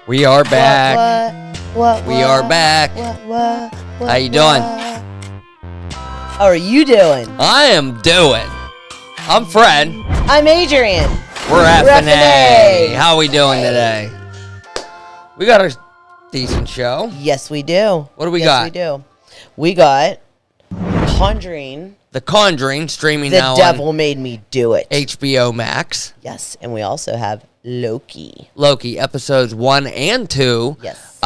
We are back. What? We are back. What? How you doing? How are you doing? I am doing. I'm Fred. I'm Adrienne. We're F and A. A. How we doing today? We got a decent show. Yes, we do. What do we got? Yes, we do. We got Conjuring. The Conjuring streaming The now Devil on Made Me Do It. HBO Max. Yes, and we also have Loki. Loki episodes 1 and 2. Yes.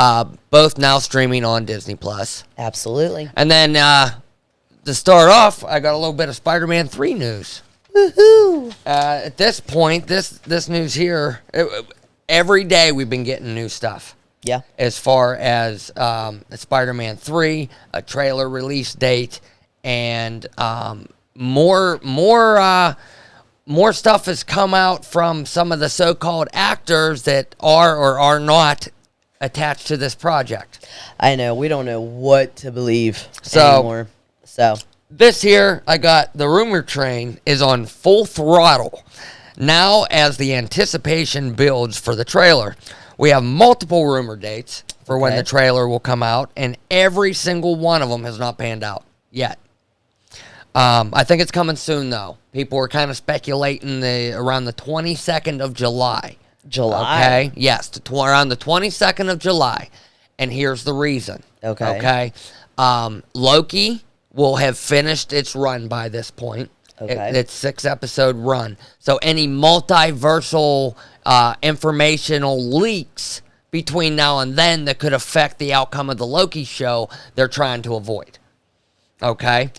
Both now streaming on Disney Plus. Absolutely. And then to start off, I got a little bit of Spider-Man 3 news. Woohoo! At this point, this news here, every day we've been getting new stuff. Yeah. As far as Spider-Man 3, a trailer release date, and more stuff has come out from some of the so-called actors that are or are not attached to this project. I know. We don't know what to believe anymore. This here, I got the rumor train is on full throttle now as the anticipation builds for the trailer. We have multiple rumor dates for when the trailer will come out, and every single one of them has not panned out yet. I think it's coming soon, though. People are kind of speculating around the 22nd of July. Okay? Yes, around the 22nd of July. And here's the reason. Okay? Loki will have finished its run by this point. It's 6-episode run. So any multiversal informational leaks between now and then that could affect the outcome of the Loki show, they're trying to avoid. Okay?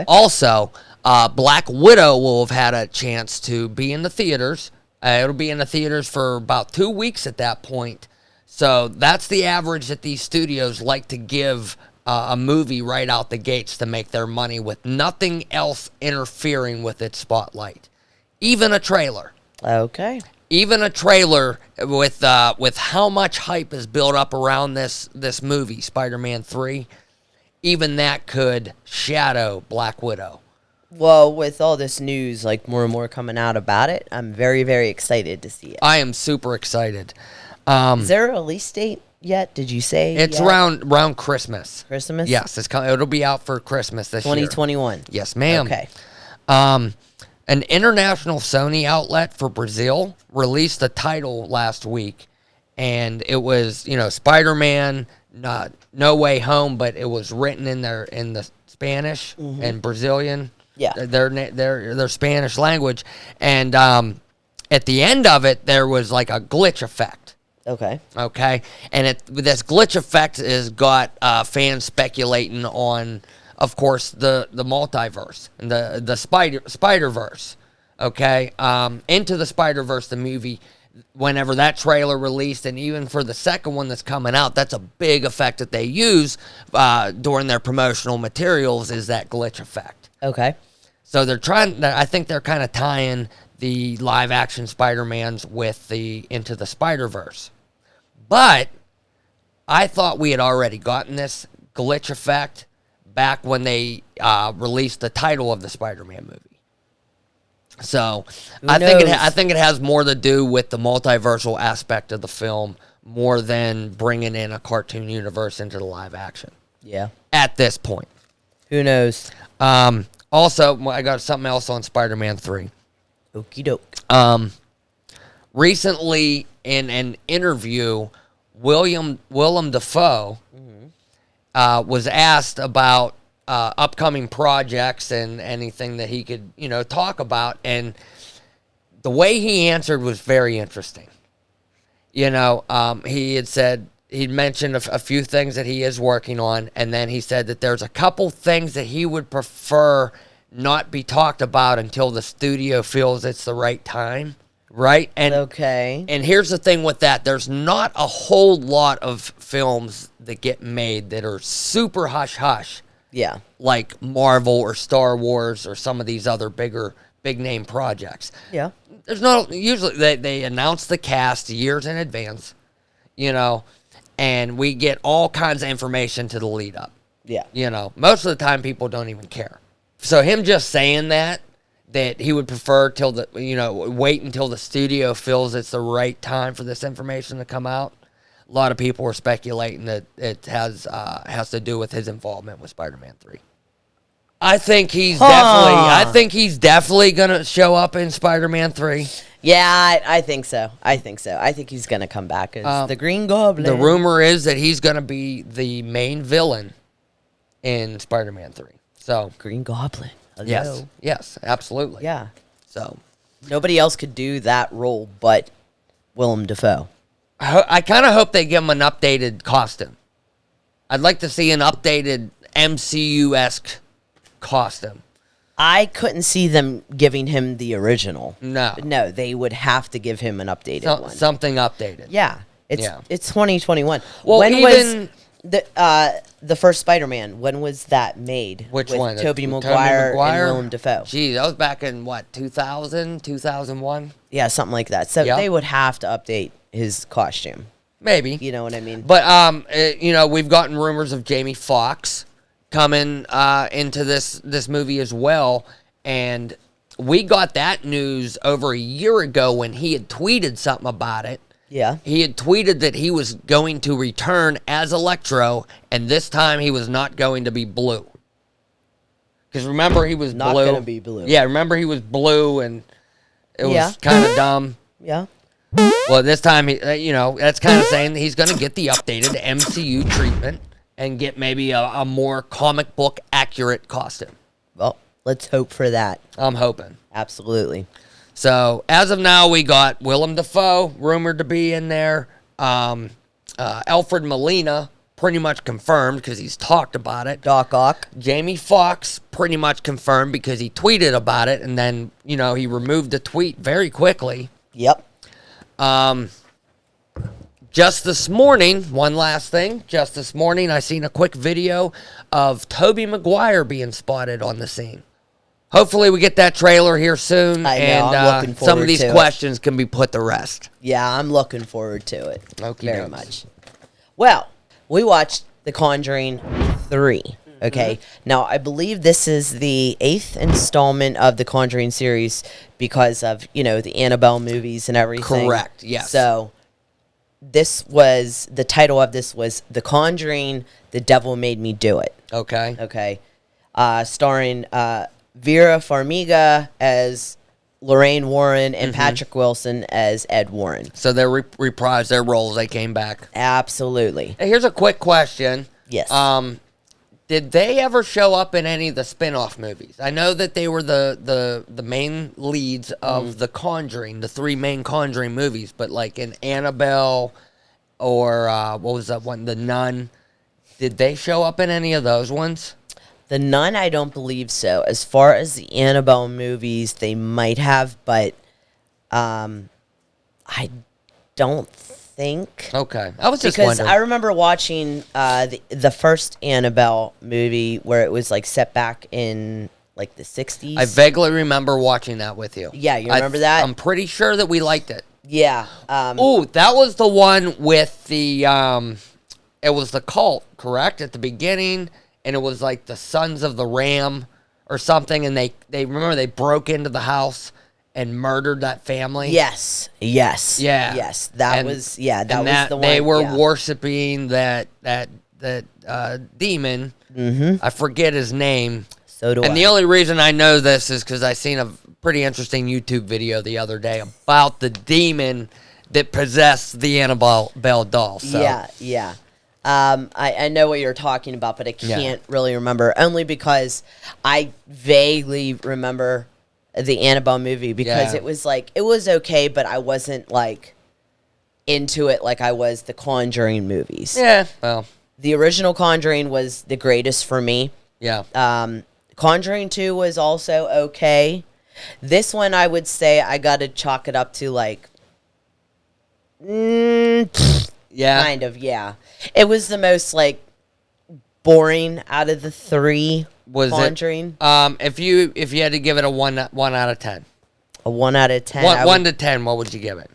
Also, Black Widow will have had a chance to be in the theaters. It'll be in the theaters for about 2 weeks at that point. So that's the average that these studios like to give a movie right out the gates to make their money with nothing else interfering with its spotlight. Even a trailer. Even a trailer with how much hype is built up around this movie, Spider-Man 3, even that could shadow Black Widow. Well, with all this news, like more and more coming out about it, I'm very, very excited to see it. I am super excited. Is there a release date yet? Did you say it's yet? around Christmas? Christmas? Yes, it'll be out for Christmas this 2021. year. Yes, ma'am. Okay. An international Sony outlet for Brazil released the title last week, and it was, Spider-Man, No Way Home, but it was written in the Spanish and Brazilian. Yeah. Their Spanish language, and at the end of it, there was like a glitch effect. Okay. And this glitch effect has got fans speculating on, of course, the multiverse and the Spider-Verse. Into the Spider-Verse, the movie, whenever that trailer released, and even for the second one that's coming out, that's a big effect that they use during their promotional materials, is that glitch effect. Okay. So I think they're kind of tying the live-action Spider-Mans with the Into the Spider-Verse. But I thought we had already gotten this glitch effect back when they released the title of the Spider-Man movie. So I think it has more to do with the multiversal aspect of the film more than bringing in a cartoon universe into the live action. Yeah. At this point. Who knows? Also, I got something else on Spider-Man 3. Okie doke. Recently, in an interview, Willem Dafoe was asked about upcoming projects and anything that he could, talk about, and the way he answered was very interesting. He had said he'd mentioned a few things that he is working on, and then he said that there's a couple things that he would prefer not be talked about until the studio feels it's the right time, right? And here's the thing with that. There's not a whole lot of films that get made that are super hush-hush. Yeah. Like Marvel or Star Wars or some of these other big-name projects. Yeah. There's not, usually they announce the cast years in advance, and we get all kinds of information to the lead up. Yeah. Most of the time people don't even care. So him just saying that he would prefer wait until the studio feels it's the right time for this information to come out. a lot of people were speculating that it has to do with his involvement with Spider-Man 3. I think he's definitely gonna show up in Spider-Man 3. Yeah, I think so. I think he's gonna come back as the Green Goblin. The rumor is that he's gonna be the main villain in Spider-Man 3. So Green Goblin. Hello. Yes, absolutely. Yeah. So nobody else could do that role but Willem Dafoe. I kind of hope they give him an updated costume. I'd like to see an updated MCU-esque costume. I couldn't see them giving him the original. No, they would have to give him an updated one. Something updated. Yeah, it's 2021. Well, when even was the first Spider-Man? When was that made? Which with one? Tobey Maguire and Willem Dafoe. Gee, that was back in what, 2000, 2001? Yeah, something like that. So they would have to update his costume. Maybe. You know what I mean? But we've gotten rumors of Jamie Foxx coming into this movie as well, and we got that news over a year ago when he had tweeted something about it. Yeah. He had tweeted that he was going to return as Electro, and this time he was not going to be blue. Because remember, he was not blue. going to be blue. Yeah, remember he was blue, and it was kind of dumb. Yeah. Well, this time, that's kind of saying that he's going to get the updated MCU treatment and get maybe a more comic book accurate costume. Well, let's hope for that. I'm hoping. Absolutely. So, as of now, we got Willem Dafoe, rumored to be in there. Alfred Molina, pretty much confirmed because he's talked about it. Doc Ock. Jamie Foxx, pretty much confirmed because he tweeted about it, and then, he removed the tweet very quickly. Yep. Just this morning, one last thing. Just this morning, I seen a quick video of Tobey Maguire being spotted on the scene. Hopefully, we get that trailer here soon, I know, I'm looking some of forward these to it. questions can be put to rest. Yeah, I'm looking forward to it. Very dokes. much. Well, we watched The Conjuring 3. Okay. Now, I believe this is the 8th installment of the Conjuring series because of, the Annabelle movies and everything. Correct, yes. So, the title of this was The Conjuring, The Devil Made Me Do It. Okay. Okay. Starring Vera Farmiga as Lorraine Warren and Patrick Wilson as Ed Warren. So they reprised their roles. They came back. Absolutely. Hey, here's a quick question. Yes. Did they ever show up in any of the spin-off movies? I know that they were the main leads of The Conjuring, the 3 main Conjuring movies, but like in Annabelle or what was that one, The Nun, did they show up in any of those ones? The Nun, I don't believe so. As far as the Annabelle movies, they might have, but I don't think. Okay. I was just because wondering. I remember watching the first Annabelle movie where it was like set back in like the 60s. I vaguely remember watching that with you. Yeah, you remember that? I'm pretty sure that we liked it. Yeah. Ooh, that was the one with the it was the cult, correct? At the beginning, and it was like the Sons of the Ram or something, and they remember they broke into the house and murdered that family. Yes. Yeah. Yes. That was the one. They were worshiping that demon. Mm-hmm. I forget his name. So do I. And the only reason I know this is because I seen a pretty interesting YouTube video the other day about the demon that possessed the Annabelle doll. So. Yeah. I know what you're talking about, but I can't really remember. Only because I vaguely remember the Annabelle movie because it was like, it was okay, but I wasn't like into it like I was the Conjuring movies. Yeah, well. The original Conjuring was the greatest for me. Yeah. Conjuring 2 was also okay. This one, I would say I got to chalk it up to like, kind of, yeah. It was the most like boring out of the 3 Conjuring. If you had to give it a 1 out of 10. A 1 out of 10. 1 to 10, what would you give it?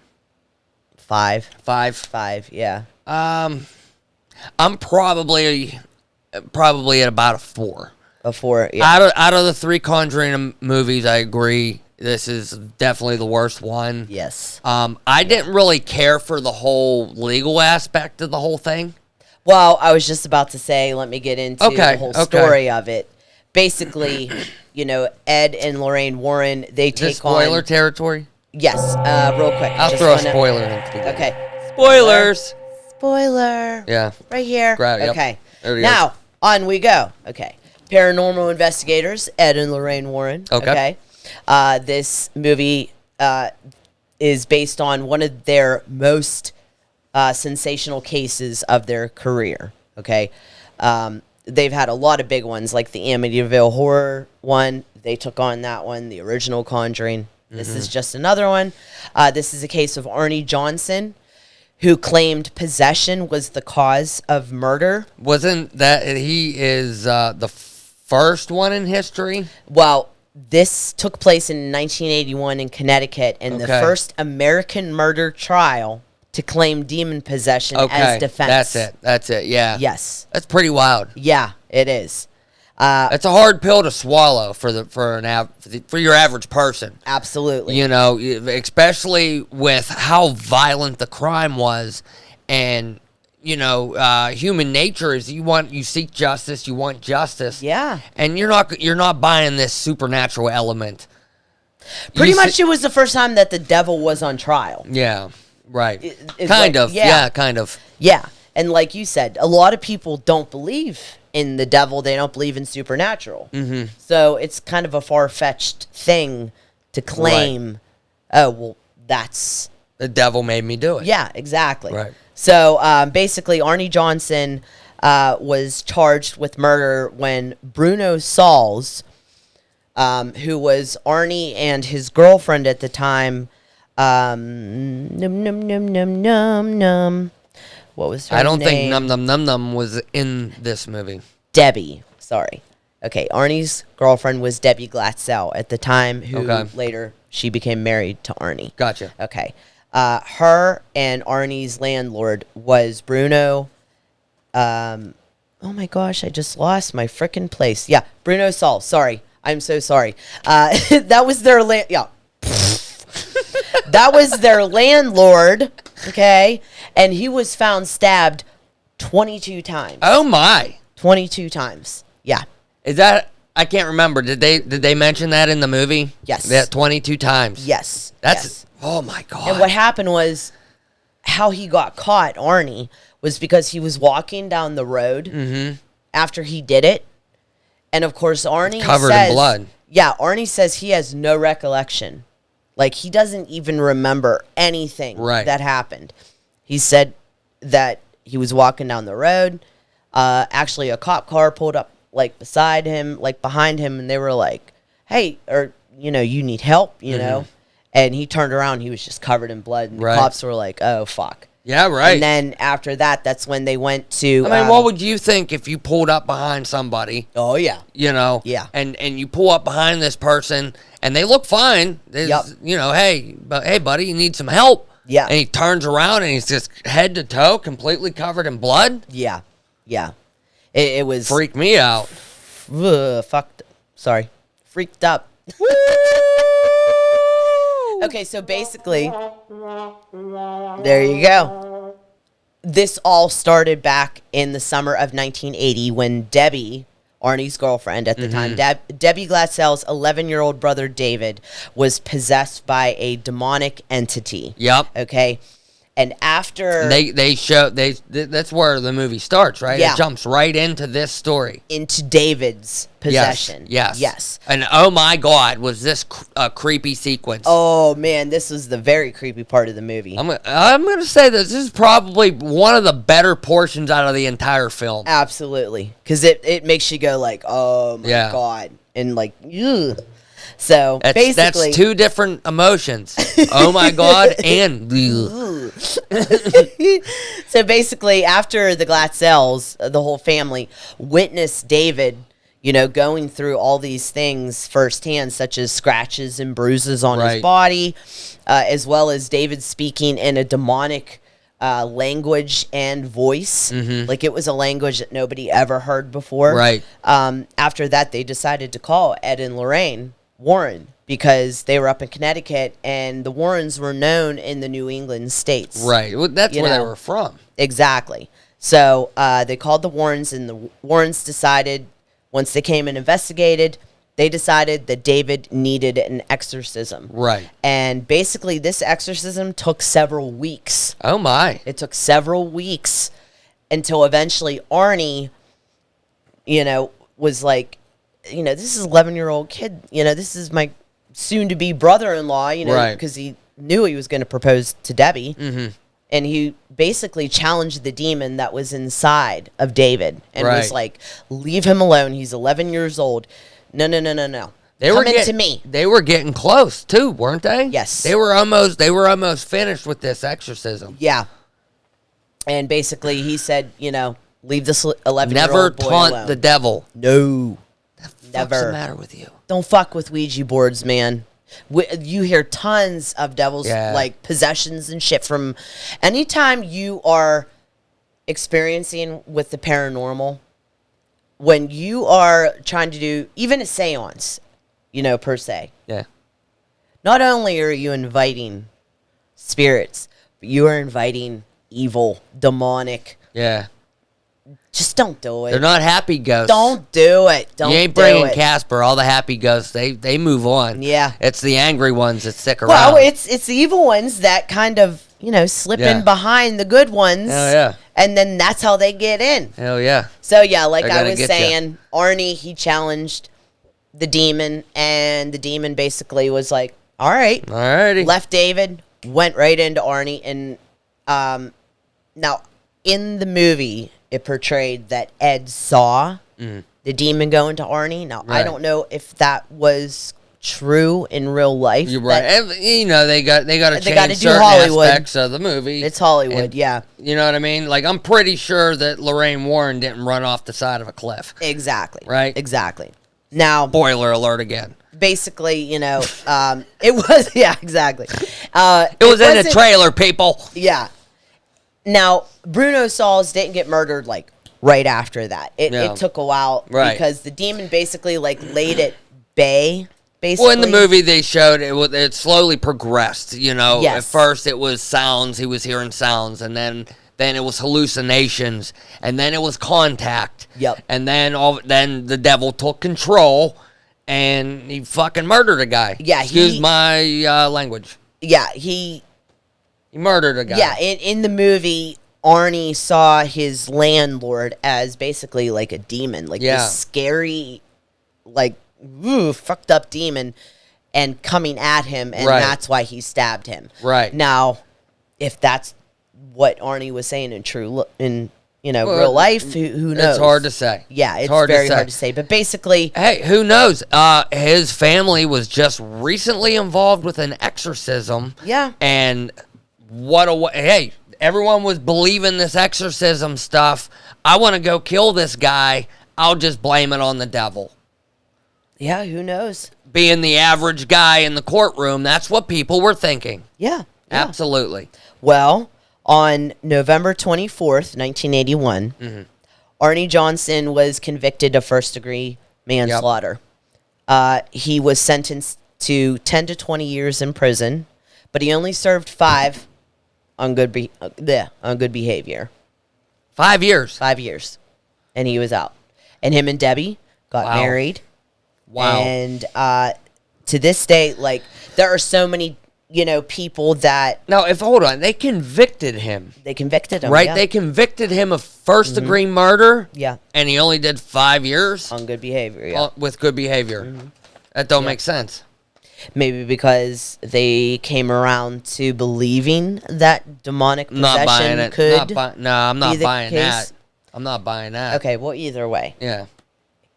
5. 5? Yeah. I'm probably at about a 4. A 4, yeah. Out of the 3 Conjuring movies, I agree. This is definitely the worst one. Yes. I didn't really care for the whole legal aspect of the whole thing. Well, I was just about to say, let me get into the whole story of it. Basically, Ed and Lorraine Warren, they take on... spoiler territory? Yes, real quick. I'll throw a spoiler in. Okay. Spoilers! Spoiler. Yeah. Right here. Yep. Okay. There Now, on we go. Okay. Paranormal investigators, Ed and Lorraine Warren. Okay. This movie is based on one of their most sensational cases of their career. Okay. They've had a lot of big ones, like the Amityville Horror one. They took on that one, the original Conjuring. This is just another one. This is a case of Arnie Johnson, who claimed possession was the cause of murder. Wasn't that he is the first one in history? Well, this took place in 1981 in Connecticut, and the first American murder trial to claim demon possession as defense. That's it. Yeah. Yes. That's pretty wild. Yeah, it is. It's a hard pill to swallow for your average person. Absolutely. Especially with how violent the crime was, and human nature is you seek justice, you want justice. Yeah. And you're not buying this supernatural element. Pretty much, it was the first time that the devil was on trial. Yeah. Right. Kind of. Yeah, kind of. Yeah. And like you said, a lot of people don't believe in the devil. They don't believe in supernatural. Mm-hmm. So it's kind of a far-fetched thing to claim, oh, well, that's... The devil made me do it. Yeah, exactly. Right. So basically, Arnie Johnson was charged with murder when Bruno Sauls, who was Arnie and his girlfriend at the time, what was her name? I don't think Num Num Num Num was in this movie. Debbie. Sorry. Okay, Arnie's girlfriend was Debbie Glatzel at the time, who later she became married to Arnie. Gotcha. Okay. Her and Arnie's landlord was Bruno. Oh my gosh, I just lost my frickin' place. Yeah, Bruno Saul. Sorry. I'm so sorry. That was their that was their landlord, okay? And he was found stabbed 22 times. Oh my. 22 times. Yeah. Is that I can't remember. Did they mention that in the movie? Yes. That 22 times. Yes. That's oh my god. And what happened was how he got caught, Arnie, was because he was walking down the road after he did it. And of course Arnie covered in blood. Yeah, Arnie says he has no recollection. Like, he doesn't even remember anything that happened. He said that he was walking down the road. Actually, a cop car pulled up, like, beside him, like, behind him, and they were like, hey, or, you need help, you know? And he turned around, he was just covered in blood, and the cops were like, oh, fuck. Yeah, right. And then after that, that's when they went to... I mean, what would you think if you pulled up behind somebody? Oh, yeah. Yeah. And you pull up behind this person, and they look fine. Hey, buddy, you need some help. Yeah. And he turns around, and he's just head to toe, completely covered in blood. Yeah. Yeah. It was... Freaked me out. Freaked up. Okay, so basically, there you go. This all started back in the summer of 1980 when Debbie, Arnie's girlfriend at the time, Debbie Glatzel's 11-year-old brother David was possessed by a demonic entity. Yep. Okay. And after that's where the movie starts, right? Yeah. It jumps right into this story. Into David's possession. Yes. And oh my God, was this a creepy sequence? Oh man, this was the very creepy part of the movie. I'm gonna say this is probably one of the better portions out of the entire film. Absolutely, because it makes you go like, oh my God, and like, ugh. So basically, that's two different emotions. Oh my God, and so basically, after the Glatzels, the whole family witnessed David, going through all these things firsthand, such as scratches and bruises on his body, as well as David speaking in a demonic language and voice. Like it was a language that nobody ever heard before. Right. After that, they decided to call Ed and Lorraine Warren because they were up in Connecticut, and the Warrens were known in the New England states. Right. Well, that's where they were from. Exactly. So they called the Warrens, and the Warrens decided, once they came and investigated, they decided that David needed an exorcism. Right. And basically, this exorcism took several weeks. Oh, my. It took several weeks until eventually Arnie, was like, this is an 11-year-old kid. This is my soon-to-be brother-in-law, because he knew he was going to propose to Debbie. Mm-hmm. And he basically challenged the demon that was inside of David and was like, leave him alone. He's 11 years old. No. Come into me. They were getting close, too, weren't they? Yes. They were almost finished with this exorcism. Yeah. And basically he said, leave this 11-year-old Never boy taunt alone. the devil. No. What's the matter with you? Don't fuck with Ouija boards, man. You hear tons of devils, like possessions and shit from anytime you are experiencing with the paranormal. When you are trying to do even a seance, per se. Yeah. Not only are you inviting spirits, but you are inviting evil, demonic. Yeah. Just don't do it. They're not happy ghosts. Don't do it. Don't. You ain't bringing Casper. All the happy ghosts, they move on. Yeah. It's the angry ones that stick around. Well, it's the evil ones that kind of slip in behind the good ones. Hell yeah. And then that's how they get in. Hell yeah. So yeah, like I was saying, Arnie, he challenged the demon, and the demon basically was like, "All right, alrighty." Left David, went right into Arnie, and now in the movie, it portrayed that Ed saw the demon go into Arnie. Now, I don't know if that was true in real life. You're right. And, they got to change certain Hollywood. aspects of the movie. It's Hollywood, and, yeah. You know what I mean? Like, I'm pretty sure that Lorraine Warren didn't run off the side of a cliff. Exactly. Right? Exactly. Now, spoiler alert again. Basically, it was, exactly. It was in the trailer, people. Yeah. Now, Bruno Sauls didn't get murdered, like, right after that. It took a while because the demon basically, like, laid at bay, basically. Well, in the movie they showed it slowly progressed, Yes. At first it was sounds, he was hearing sounds, and then it was hallucinations, and then it was contact. Yep. And then the devil took control, and he fucking murdered a guy. Yeah, Excuse my language. Yeah, he murdered a guy. Yeah, in the movie, Arnie saw his landlord as basically like a demon, like this scary, like, fucked up demon, and coming at him, and that's why he stabbed him. Right. Now, if that's what Arnie was saying in real life, who knows? It's hard to say. Yeah, it's very hard to say. But basically, hey, who knows? His family was just recently involved with an exorcism. Yeah. And hey, everyone was believing this exorcism stuff. I want to go kill this guy. I'll just blame it on the devil. Yeah, who knows? Being the average guy in the courtroom, that's what people were thinking. Yeah. Absolutely. Well, on November 24th, 1981, Arnie Johnson was convicted of first-degree manslaughter. Yep. He was sentenced to 10 to 20 years in prison, but he only served 5 on good behavior. 5 years? 5 years. And he was out. And him and Debbie got married. Wow. And to this day, like, there are so many people that... Now, hold on. They convicted him. They convicted him, right? Yeah. They convicted him of first-degree murder. Yeah. And he only did 5 years? On good behavior, yeah. With good behavior. That don't make sense. Maybe because they came around to believing that demonic possession could No, I'm not buying that. I'm not buying that. Okay, well, either way. Yeah.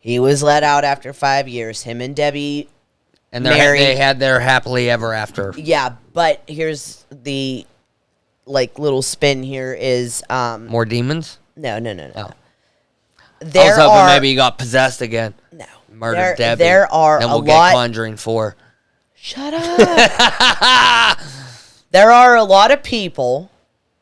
He was let out after 5 years. Him and Debbie... And they had their happily ever after. Yeah, but here's the little spin here is more demons? No. Oh. I was hoping maybe he got possessed again. No. Murdered Debbie. There are then we'll get Conjuring 4. Shut up. There are a lot of people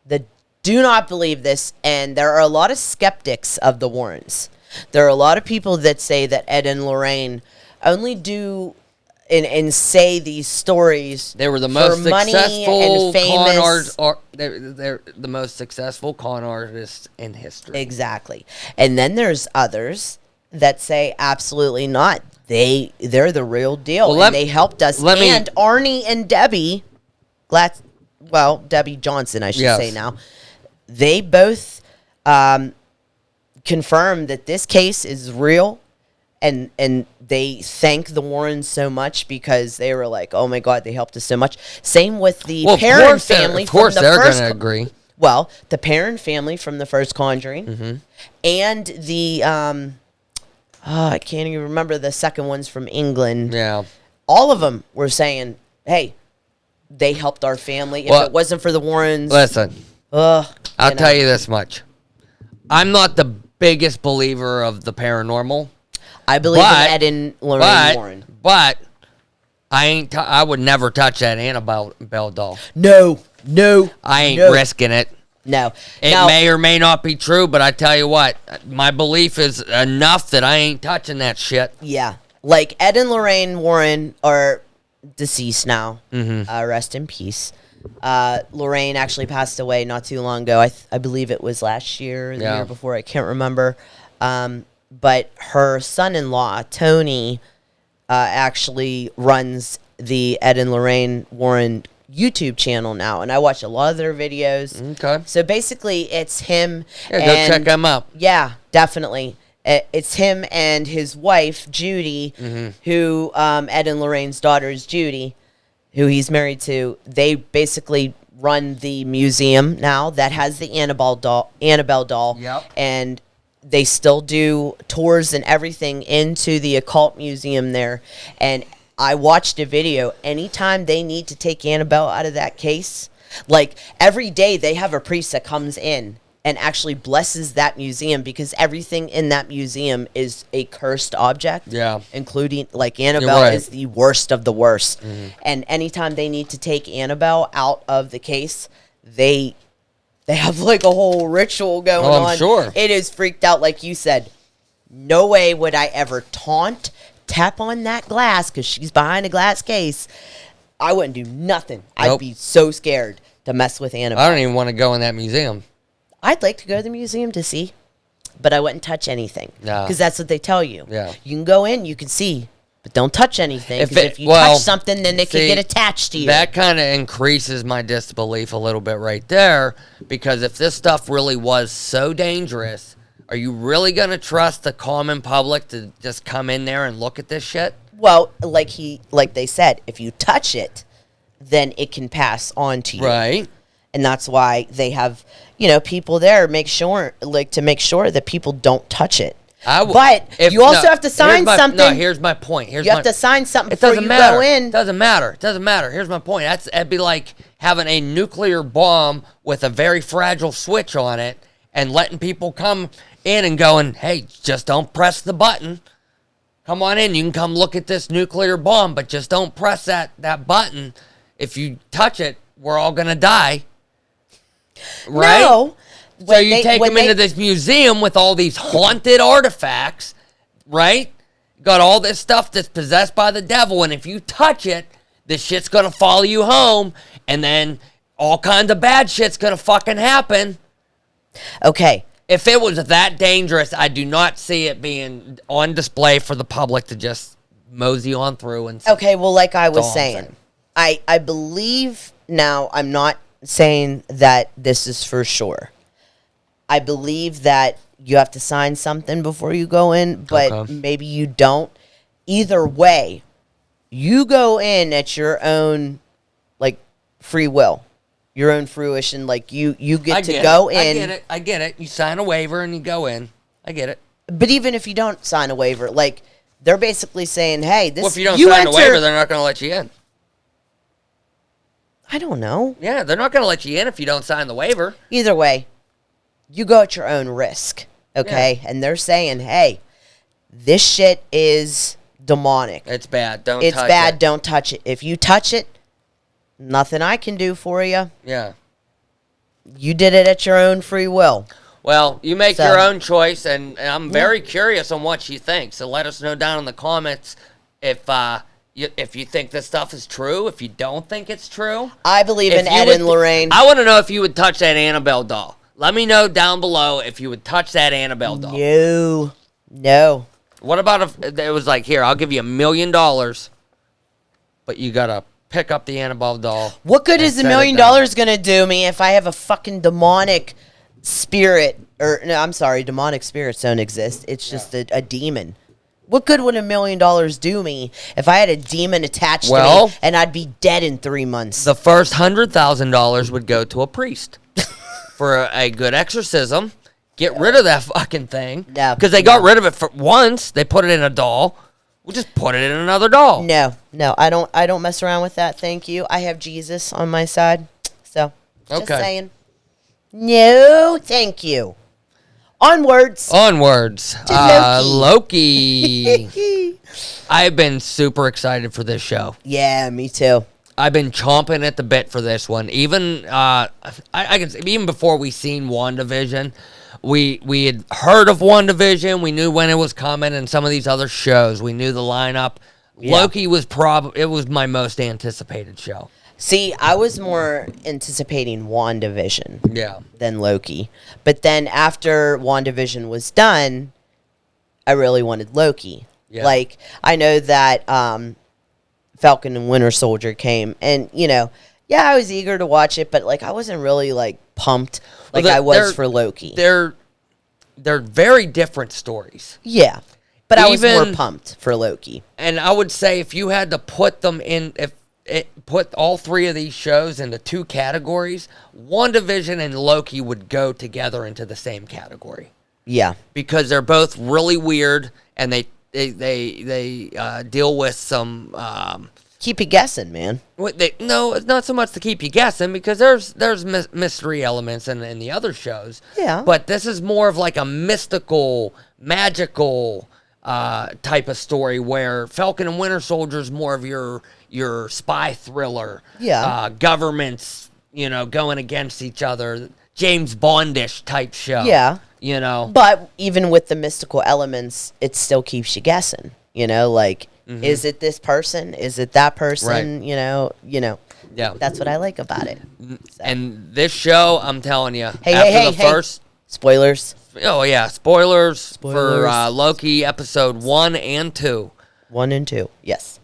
that do not believe this, and there are a lot of skeptics of the Warrens. There are a lot of people that say that Ed and Lorraine only do and say these stories. They were the for most money successful and famous. con artists. They're the most successful con artists in history. Exactly. And then there's others that say absolutely not. They're the real deal. Well, and they helped us. And Arnie and Debbie, Debbie Johnson, I should say now, they both confirmed that this case is real. And they thank the Warrens so much because they were like, oh my God, they helped us so much. Same with the Perrin family. Of course, they're going to agree. Well, the Perrin family from the first Conjuring, and the I can't even remember the second ones from England. Yeah, all of them were saying, "Hey, they helped our family. If it wasn't for the Warrens, listen, I'll tell you this much: I'm not the biggest believer of the paranormal. I believe in Ed and Lorraine Warren, but I would never touch that Annabelle doll. No, I ain't risking it. No. It may or may not be true, but I tell you what, my belief is enough that I ain't touching that shit. Yeah. Like, Ed and Lorraine Warren are deceased now. Rest in peace. Lorraine actually passed away not too long ago. I believe it was last year or the year before. I can't remember. But her son-in-law, Tony, actually runs the Ed and Lorraine Warren YouTube channel now, and I watch a lot of their videos. Okay. So basically, it's him. Yeah, go check him out. Yeah, definitely. It's him and his wife, Judy, who Ed and Lorraine's daughter is Judy, who he's married to. They basically run the museum now that has the Annabelle doll. Yep. And they still do tours and everything into the occult museum there. And I watched a video. Anytime they need to take Annabelle out of that case, like every day they have a priest that comes in and actually blesses that museum because everything in that museum is a cursed object. Yeah. Including, like, Annabelle is the worst of the worst. And anytime they need to take Annabelle out of the case, they have like a whole ritual going on. I'm sure. It is freaked out, like you said. No way would I ever tap on that glass because she's behind a glass case. I wouldn't do nothing. Nope. I'd be so scared to mess with Annabelle. I don't even want to go in that museum. I'd like to go to the museum to see, but I wouldn't touch anything. Because that's what they tell you. Yeah. You can go in, you can see, but don't touch anything. Because if you touch something, then it can get attached to you. That kind of increases my disbelief a little bit right there. Because if this stuff really was so dangerous, are you really going to trust the common public to just come in there and look at this shit? Well, like they said, if you touch it, then it can pass on to you. Right. And that's why they have, people there to make sure that people don't touch it. But you also have to sign something. No, here's my point. You have to sign something before you go in. It doesn't matter. Here's my point. That'd be like having a nuclear bomb with a very fragile switch on it and letting people come in and going, hey, just don't press the button. Come on in. You can come look at this nuclear bomb, but just don't press that button. If you touch it, we're all going to die. Right? No. So you take them into this museum with all these haunted artifacts, right? Got all this stuff that's possessed by the devil, and if you touch it, this shit's going to follow you home, and then all kinds of bad shit's going to fucking happen. Okay. If it was that dangerous, I do not see it being on display for the public to just mosey on through and see. Okay, well, like I was saying, I believe now, I'm not saying that this is for sure. I believe that you have to sign something before you go in, but maybe you don't. Either way, you go in at your own, like, free will. Your own fruition, like you get to go in. I get it. You sign a waiver and you go in. I get it. But even if you don't sign a waiver, like, they're basically saying, hey, this... Well, if you don't sign a waiver, they're not going to let you in. I don't know. Yeah, they're not going to let you in if you don't sign the waiver. Either way, you go at your own risk, okay? Yeah. And they're saying, hey, this shit is demonic. It's bad. It's bad. Don't touch it. If you touch it, nothing I can do for you. Yeah. You did it at your own free will. Well, you make your own choice, and I'm very curious on what you think. So let us know down in the comments if if you think this stuff is true, if you don't think it's true. I believe in Ed and Lorraine. I want to know if you would touch that Annabelle doll. Let me know down below if you would touch that Annabelle doll. No. What about if it was like, here, I'll give you $1 million, but you got to pick up the Annabelle doll. What good is $1 million going to do me if I have a fucking demonic spirit? Or, no, I'm sorry, demonic spirits don't exist. It's just a demon. What good would $1 million do me if I had a demon attached to me and I'd be dead in 3 months? The first $100,000 would go to a priest for a good exorcism. Get rid of that fucking thing. No. Because they got rid of it for once. They put it in a doll. We'll just put it in another doll. No, I don't mess around with that. Thank you. I have Jesus on my side. So, just saying. No, thank you. Onwards. Loki. I've been super excited for this show. Yeah, me too. I've been chomping at the bit for this one. Even I can say, even before we seen WandaVision, we had heard of WandaVision. We knew when it was coming, and some of these other shows. We knew the lineup. Yeah. Loki was it was my most anticipated show. See, I was more anticipating WandaVision than Loki. But then after WandaVision was done, I really wanted Loki. Yeah. Like, I know that Falcon and Winter Soldier came, and, I was eager to watch it, but, like, I wasn't really, like, pumped like I was for Loki. They're very different stories. Yeah. But I was more pumped for Loki. And I would say if you had to put them in... put all three of these shows into two categories, WandaVision and Loki would go together into the same category. Yeah. Because they're both really weird, and they deal with some... keep you guessing, man. No, it's not so much to keep you guessing, because there's mystery elements in the other shows. Yeah. But this is more of like a mystical, magical type of story, where Falcon and Winter Soldier is more of your spy thriller. Yeah. Governments, going against each other. James Bondish type show. Yeah. But even with the mystical elements, it still keeps you guessing. Like, is it this person? Is it that person? Right. Yeah. That's what I like about it. So. And this show, I'm telling you, hey, spoilers. Oh, yeah, spoilers. For Loki episode 1 and 2. 1 and 2, yes.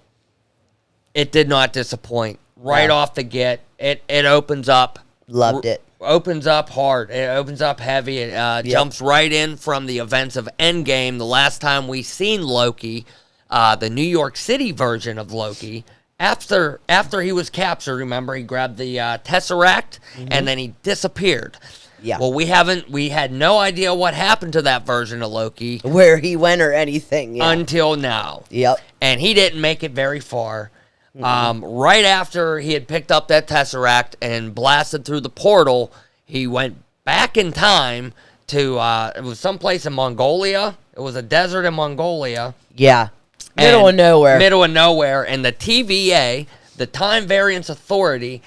It did not disappoint. Right off the get, it opens up. Loved it. Opens up hard. It opens up heavy. It jumps right in from the events of Endgame. The last time we seen Loki, the New York City version of Loki, after he was captured, remember, he grabbed the Tesseract, and then he disappeared. Yeah. Well, we had no idea what happened to that version of Loki. Where he went or anything. Yeah. Until now. Yep. And he didn't make it very far. Right after he had picked up that Tesseract and blasted through the portal, he went back in time to, it was someplace in Mongolia. It was a desert in Mongolia. Yeah. Middle of nowhere. And the TVA, the Time Variance Authority,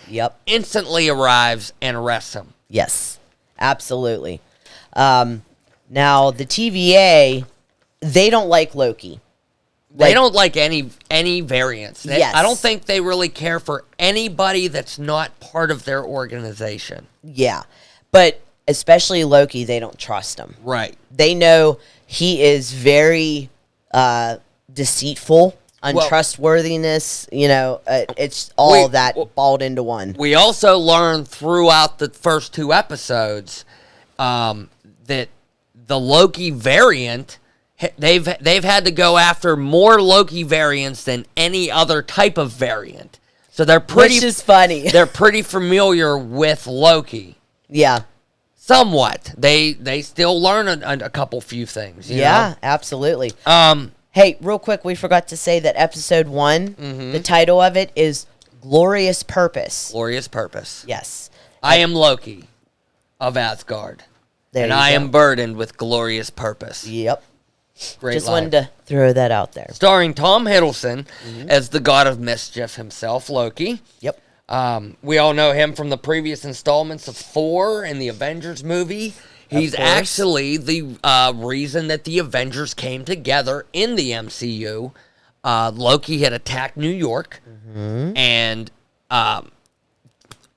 instantly arrives and arrests him. Yes. Absolutely. Now, the TVA, they don't like Loki. They don't like any variants. I don't think they really care for anybody that's not part of their organization. Yeah. But especially Loki, they don't trust him. Right. They know he is very deceitful, untrustworthiness, it's all that balled into one. We also learned throughout the first 2 episodes that the Loki variant, they've had to go after more Loki variants than any other type of variant. So they're pretty... Which is funny. They're pretty familiar with Loki. Yeah. Somewhat. They still learn a couple few things. You know? Absolutely. Hey, real quick, we forgot to say that episode 1, the title of it is Glorious Purpose. Glorious Purpose. Yes. I am Loki of Asgard. And I am burdened with glorious purpose. Yep. Great Just line. wanted to throw that out there. Starring Tom Hiddleston as the god of mischief himself, Loki. Yep. We all know him from the previous installments of Thor and the Avengers movie. He's actually the reason that the Avengers came together in the MCU. Loki had attacked New York, and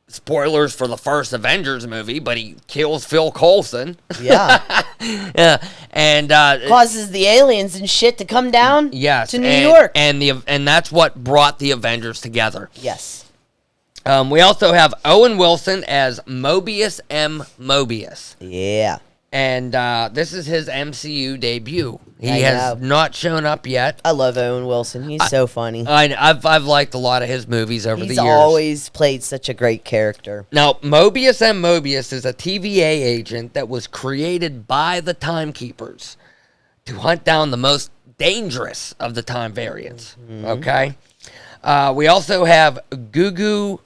spoilers for the first Avengers movie, but he kills Phil Coulson. Yeah. Yeah, and causes the aliens and shit to come down yes, to New York. And that's what brought the Avengers together. Yes. We also have Owen Wilson as Mobius M. Mobius. Yeah. And this is his MCU debut. He I has know. not shown up yet. I love Owen Wilson. He's so funny. I've liked a lot of his movies over the He's years. always played such a great character. Now, Mobius M. Mobius is a TVA agent that was created by the Timekeepers to hunt down the most dangerous of the time variants. Okay? We also have Gugu,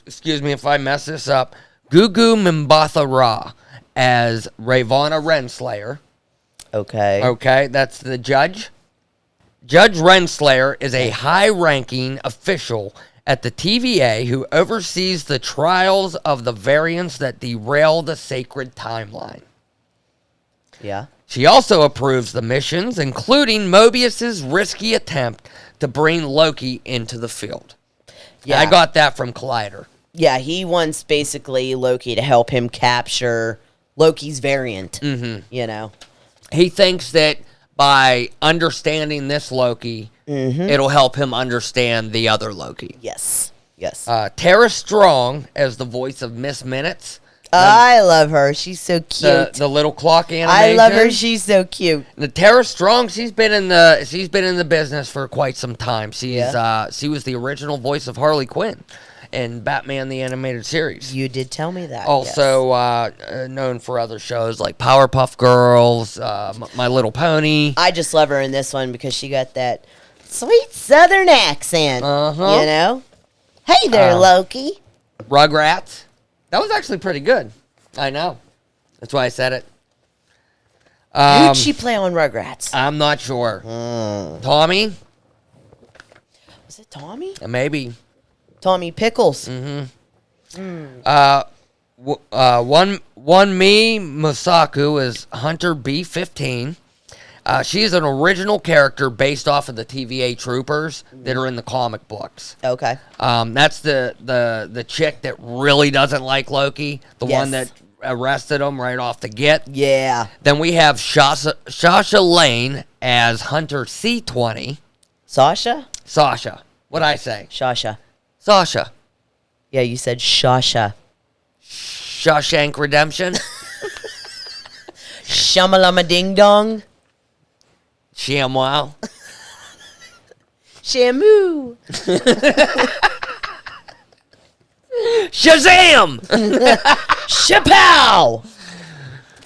excuse me if I mess this up, Gugu Mbatha Ra as Ravonna Renslayer. Okay. Okay, that's the judge. Judge Renslayer is a high-ranking official at the TVA who oversees the trials of the variants that derail the sacred timeline. Yeah. She also approves the missions, including Mobius's risky attempt to bring Loki into the field. Yeah. I got that from Collider. Yeah, he wants basically Loki to help him capture Loki's variant. You know? He thinks that by understanding this Loki, it'll help him understand the other Loki. Yes. Yes. Tara Strong as the voice of Miss Minutes. I love her. She's so cute. The little clock animation. I love her. She's so cute. The Tara Strong, she's been in the business for quite some time. She was the original voice of Harley Quinn in Batman the Animated Series. You did tell me that. Also known for other shows like Powerpuff Girls, My Little Pony. I just love her in this one because she got that sweet Southern accent. You know? Hey there, Loki. Rugrats. That was actually pretty good. I know. That's why I said it. Who'd she play on Rugrats? I'm not sure. Tommy? Was it Tommy? Maybe. Tommy Pickles. One Me Musaku is Hunter B-15. She's an original character based off of the TVA troopers that are in the comic books. Okay. That's the chick that really doesn't like Loki, the one that arrested him right off the get. Yeah. Then we have Sasha Lane as Hunter C-20. Sasha? Sasha. What'd I say? Sasha. Sasha. Yeah, you said Sasha. Shawshank Redemption. Shamalama Ding Dong. ShamWow. Shamu. Shazam! Chapow.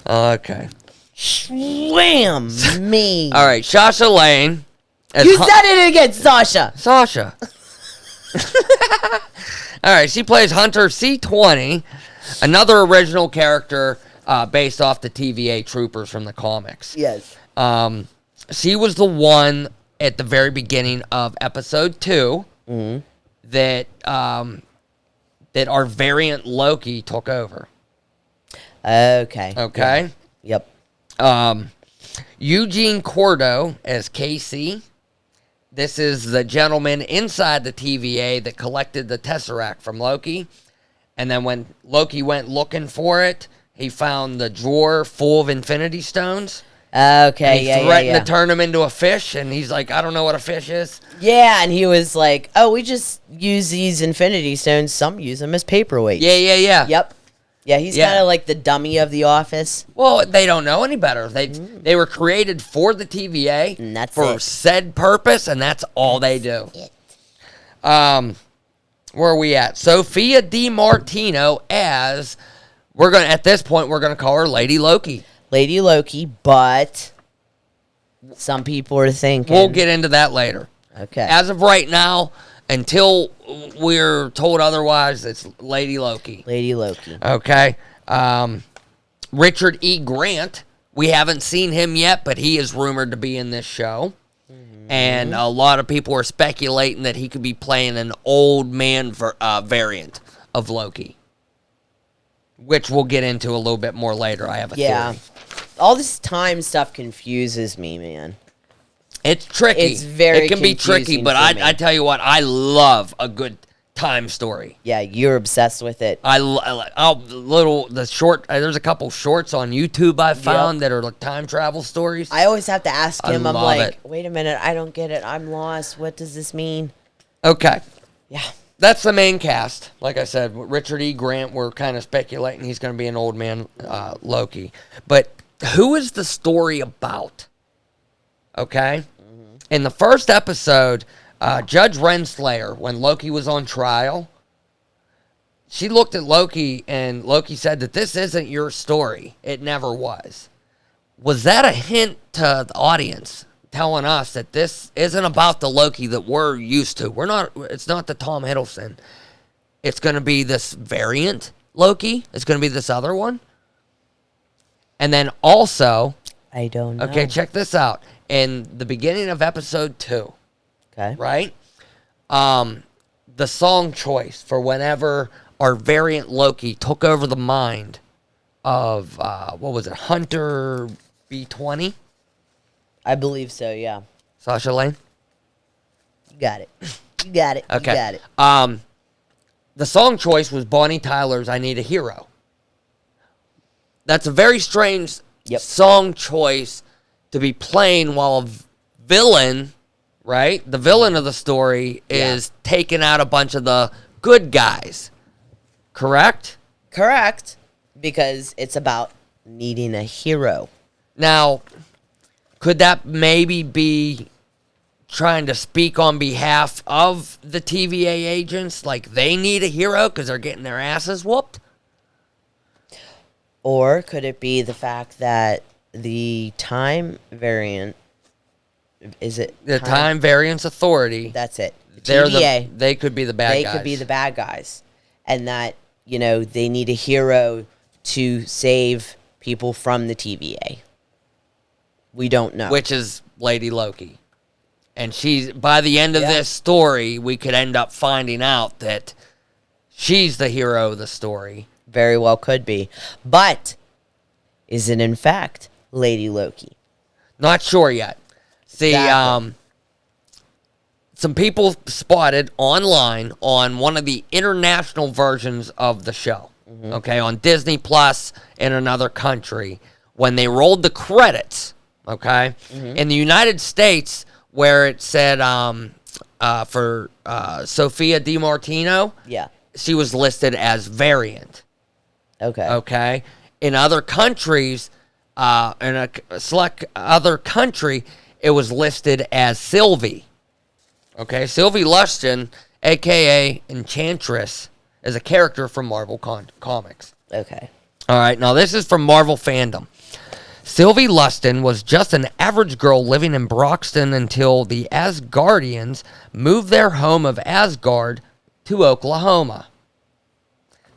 Okay. Slam me. All right, Sasha Lane. You said it again, Sasha. Sasha. All right, she plays Hunter C-20, another original character based off the TVA troopers from the comics. Yes. She was the one at the very beginning of episode 2 that that our variant Loki took over. Okay. Okay. Yep. Eugene Cordo as KC. This is the gentleman inside the TVA that collected the Tesseract from Loki. And then when Loki went looking for it, he found the drawer full of Infinity Stones. Okay, and he threatened to turn him into a fish, and he's like, I don't know what a fish is. Yeah, and he was like, oh, we just use these Infinity Stones. Some use them as paperweights. Yeah. Yep. Yeah, he's kind of like the dummy of the office. Well, they don't know any better. They were created for the TVA and that's for said purpose, and that's all they do. Where are we at? Sophia DiMartino as at this point we're gonna call her Lady Loki. Lady Loki, but some people are thinking we'll get into that later. Okay. As of right now, until we're told otherwise, it's Lady Loki. Lady Loki. Okay. Richard E. Grant. We haven't seen him yet, but he is rumored to be in this show. And a lot of people are speculating that he could be playing an old man variant of Loki, which we'll get into a little bit more later. I have a theory. All this time stuff confuses me, man. It's tricky. It's very It can be tricky, confusing but for me. I tell you what, I love a good time story. Yeah, you're obsessed with it. There's a couple shorts on YouTube I found that are like time travel stories. I always have to ask him. I'm love like, it. wait a minute, I don't get it. I'm lost. What does this mean? Okay. Yeah. That's the main cast. Like I said, Richard E. Grant, we're kind of speculating he's going to be an old man Loki. But who is the story about? Okay? In the first episode, Judge Renslayer, when Loki was on trial, she looked at Loki, and Loki said that this isn't your story. It never was. Was that a hint to the audience telling us that this isn't about the Loki that we're used to? It's not the Tom Hiddleston. It's going to be this variant Loki. It's going to be this other one. And then also, I don't know. Okay, check this out. In the beginning of episode 2, Okay. right? The song choice for whenever our variant Loki took over the mind of, what was it, Hunter B20? I believe so, yeah. Sasha Lane? You got it. You got it. Okay. You got it. The song choice was Bonnie Tyler's I Need a Hero. That's a very strange song choice to be playing while a villain, right? The villain of the story is taking out a bunch of the good guys. Correct? Correct. Because it's about needing a hero. Now, could that maybe be trying to speak on behalf of the TVA agents? Like they need a hero because they're getting their asses whooped? Or could it be the fact that the time variant, is it? The Time Variance Authority. That's it. The They're TVA. they could be the bad guys. They could be the bad guys. And that, they need a hero to save people from the TVA. We don't know. Which is Lady Loki. And she's, by the end of this story, we could end up finding out that she's the hero of the story. Very well could be. But is it in fact Lady Loki? Not sure yet. See, Exactly. some people spotted online on one of the international versions of the show, okay, on Disney Plus in another country, when they rolled the credits, okay, in the United States, where it said for Sophia DiMartino, she was listed as variant. Okay. In other countries, in a select other country, it was listed as Sylvie. Okay, Sylvie Luston, a.k.a. Enchantress, is a character from Marvel Comics. Okay. All right, now this is from Marvel Fandom. Sylvie Luston was just an average girl living in Broxton until the Asgardians moved their home of Asgard to Oklahoma.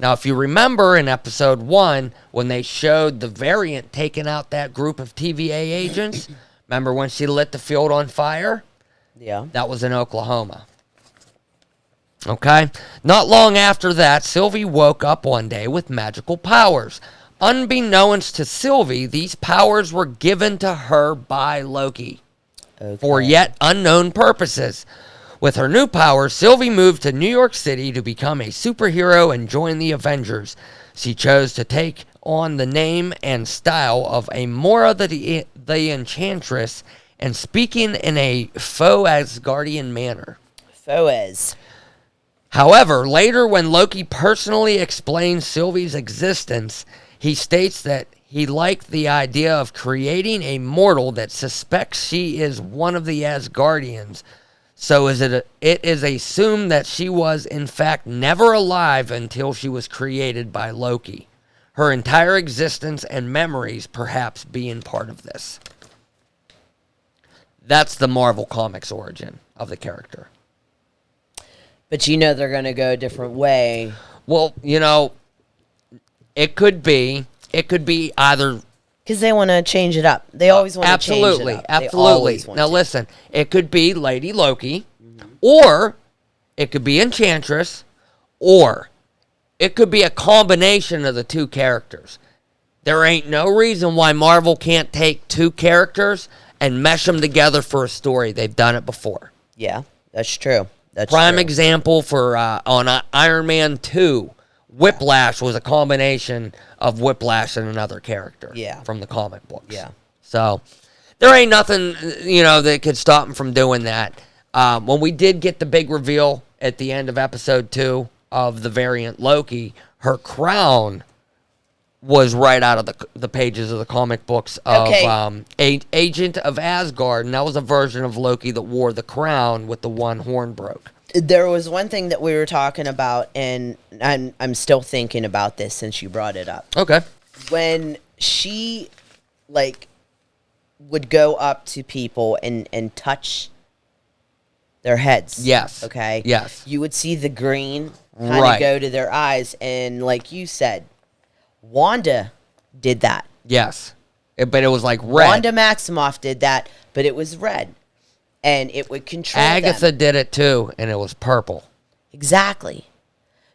Now, if you remember in episode 1, when they showed the variant taking out that group of TVA agents, remember when she lit the field on fire? Yeah. That was in Oklahoma. Okay? Not long after that, Sylvie woke up one day with magical powers. Unbeknownst to Sylvie, these powers were given to her by Loki for yet unknown purposes. With her new powers, Sylvie moved to New York City to become a superhero and join the Avengers. She chose to take on the name and style of Amora the Enchantress and speaking in a faux Asgardian manner. Foes. However, later when Loki personally explains Sylvie's existence, he states that he liked the idea of creating a mortal that suspects she is one of the Asgardians. So it is assumed that she was, in fact, never alive until she was created by Loki. Her entire existence and memories perhaps being part of this. That's the Marvel Comics origin of the character. But they're going to go a different way. Well, it could be either... Because they want to change it up. They always want to change it up. Absolutely. Now listen, it could be Lady Loki, or it could be Enchantress, or it could be a combination of the two characters. There ain't no reason why Marvel can't take two characters and mesh them together for a story. They've done it before. Yeah, that's true. That's Prime true. example for on Iron Man 2, Whiplash was a combination of Whiplash and another character from the comic books. Yeah. So there ain't nothing, that could stop him from doing that. When we did get the big reveal at the end of episode 2 of the variant Loki, her crown was right out of the pages of the comic books of Agent of Asgard, and that was a version of Loki that wore the crown with the one horn broke. There was one thing that we were talking about, and I'm still thinking about this since you brought it up. Okay. When she, would go up to people and touch their heads. Yes. Okay? Yes. You would see the green kind of go to their eyes, and like you said, Wanda did that. Yes. But it was like red. Wanda Maximoff did that, but it was red. And it would control Agatha them. did it too, and it was purple. Exactly.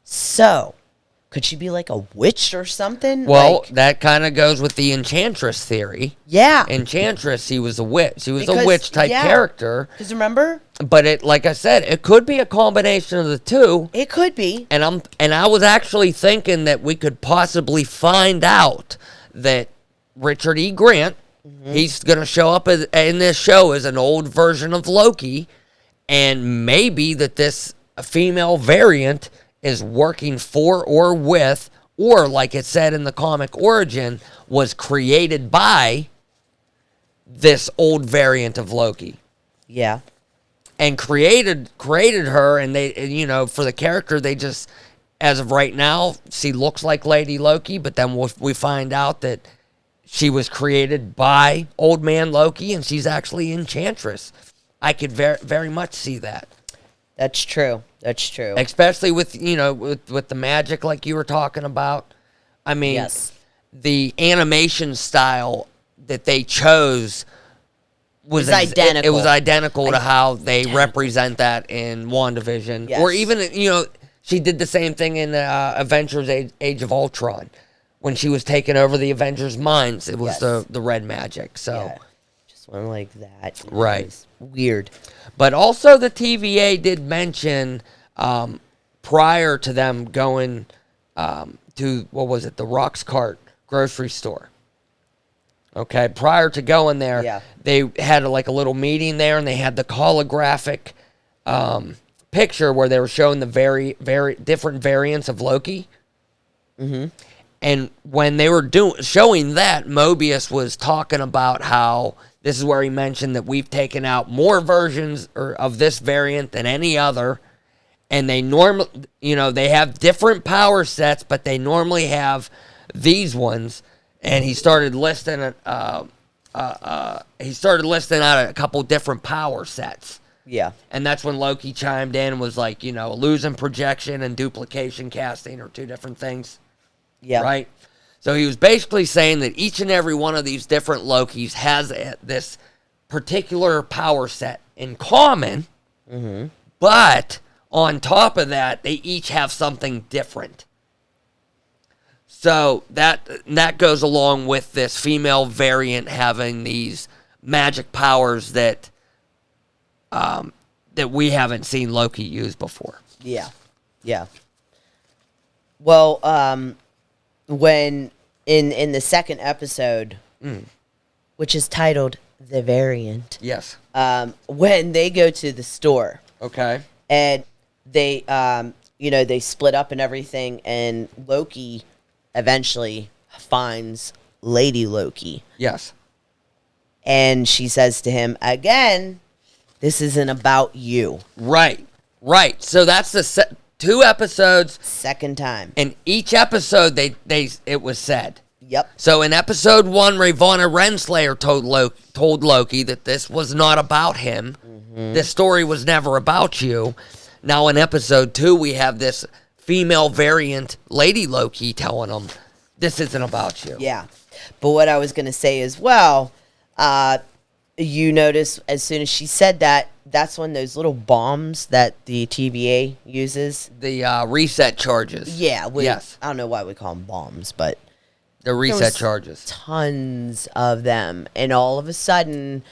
So, could she be like a witch or something? Well, that kind of goes with the Enchantress theory. Yeah. Enchantress, she was a witch. She was a witch-type character. Because remember? But it, like I said, it could be a combination of the two. It could be. And I was actually thinking that we could possibly find out that Richard E. Grant, he's going to show up in this show as an old version of Loki, and maybe that this female variant is working for or with, or like it said in the comic origin, was created by this old variant of Loki. Yeah. And created her, and they, for the character, they just, as of right now, she looks like Lady Loki, but then we find out that she was created by Old Man Loki, and she's actually Enchantress. I could very much see that. That's true. That's true. Especially with, with the magic like you were talking about. I mean, yes. The animation style that they chose was identical. It was identical to how they represent that in WandaVision. Yes. Or even, she did the same thing in Avengers Age of Ultron. When she was taking over the Avengers' minds, it was the red magic. So, yeah. Just one like that. Right. Weird. But also the TVA did mention prior to them going to, what was it, the Roxcart grocery store. Okay, prior to going there, they had a little meeting there, and they had the holographic picture where they were showing the very different variants of Loki. Mm-hmm. And when they were showing that, Mobius was talking about how this is where he mentioned that we've taken out more versions of this variant than any other, and they normally, they have different power sets, but they normally have these ones. And he started listing out a couple different power sets. Yeah. And that's when Loki chimed in and was like, illusion projection and duplication casting are two different things. Yeah. Right? So he was basically saying that each and every one of these different Lokis has this particular power set in common, but on top of that, they each have something different. So that goes along with this female variant having these magic powers that we haven't seen Loki use before. Yeah. Yeah. Well, when in the second episode, which is titled The Variant. Yes. When they go to the store. Okay. And they they split up and everything, and Loki eventually finds Lady Loki. Yes. And she says to him, again, this isn't about you. Right. So that's the two episodes. Second time. In each episode, it was said. Yep. So in episode 1, Ravonna Renslayer told Loki that this was not about him. This story was never about you. Now in episode 2, we have this female variant, Lady Loki, telling him, this isn't about you. Yeah. But what I was going to say as well, you notice as soon as she said that, that's when those little bombs that the TVA uses. The reset charges. Yeah. Yes. I don't know why we call them bombs, but the reset charges. Tons of them. And all of a sudden,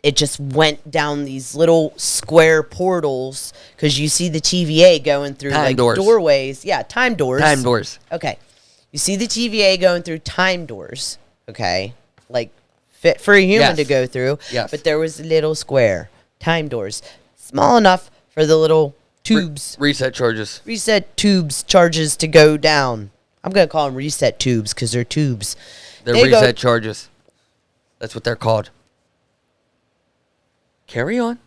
it just went down these little square portals because you see the TVA going through time doors. Doorways. Yeah, time doors. Time doors. Okay. You see the TVA going through time doors. Okay. Like fit for a human to go through. Yes. But there was a little square. Time doors. Small enough for the little tubes. Reset charges. Reset tubes charges to go down. I'm going to call them reset tubes because they're tubes. They're reset charges. That's what they're called. Carry on.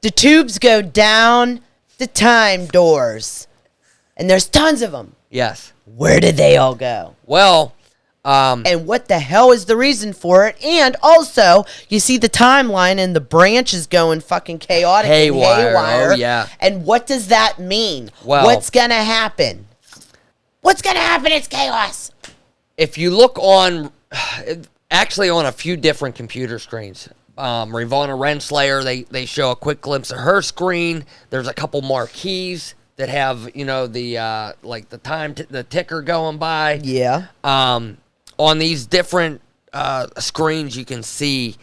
The tubes go down the time doors. And there's tons of them. Yes. Where did they all go? Well, and what the hell is the reason for it? And also, you see the timeline and the branches going fucking chaotic haywire. and haywire. Oh, yeah. And what does that mean? Well, what's going to happen? What's going to happen? It's chaos. If you look on, actually on a few different computer screens, Ravonna Renslayer, they show a quick glimpse of her screen. There's a couple marquees that have, you know, the like the time, the ticker going by. Yeah. On these different screens, you can see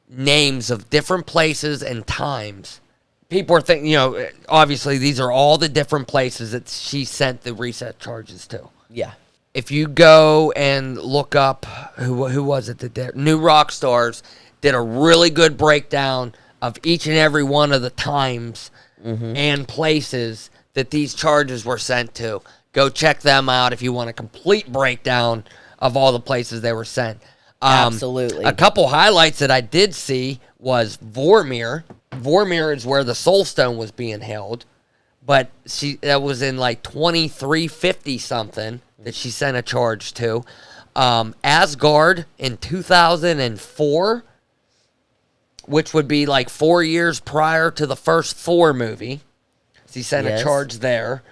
names of different places and times. People are thinking, you know, obviously these are all the different places that she sent the reset charges to. Yeah. If you go and look up, who was it that did? New Rockstars did a really good breakdown of each and every one of the times and places that these charges were sent to. Go check them out if you want a complete breakdown of all the places they were sent. Absolutely. A couple highlights that I did see was Vormir. Vormir is where the Soul Stone was being held, but that was in like 2350 something that she sent a charge to. Asgard in 2004, which would be like 4 years prior to the first Thor movie. She sent a charge there.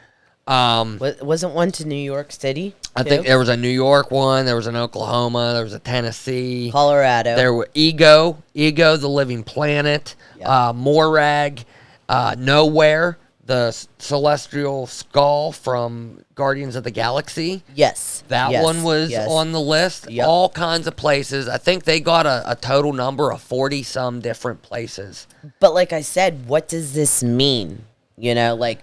Wasn't one to New York City? I think there was a New York one. There was an Oklahoma. There was a Tennessee. Colorado. There were Ego, the Living Planet. Morag, Nowhere, the Celestial Skull from Guardians of the Galaxy. Yes. That one was on the list. Yep. All kinds of places. I think they got a total number of 40-some different places. But like I said, what does this mean? You know, like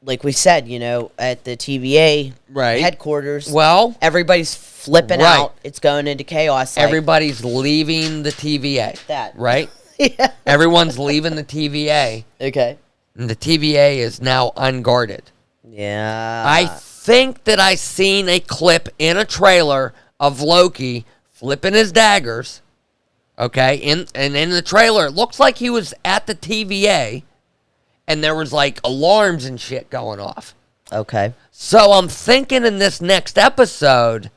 like we said, you know, at the TVA headquarters, well, everybody's flipping out. It's going into chaos. Everybody's leaving the TVA. Right? Yeah. Everyone's leaving the TVA. Okay. And the TVA is now unguarded. Yeah. I think that I seen a clip in a trailer of Loki flipping his daggers. Okay? And in the trailer, it looks like he was at the TVA. And there was like alarms and shit going off. Okay. So I'm thinking in this next episode,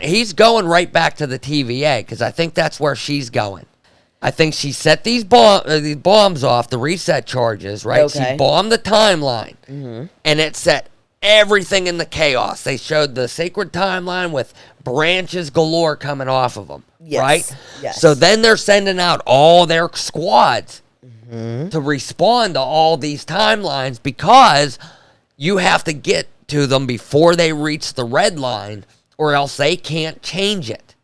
he's going right back to the TVA because I think that's where she's going. I think she set these bombs off, the reset charges, right? Okay. She bombed the timeline, and it set everything in the chaos. They showed the sacred timeline with branches galore coming off of them, right? Yes. So then they're sending out all their squads to respond to all these timelines because you have to get to them before they reach the red line or else they can't change it.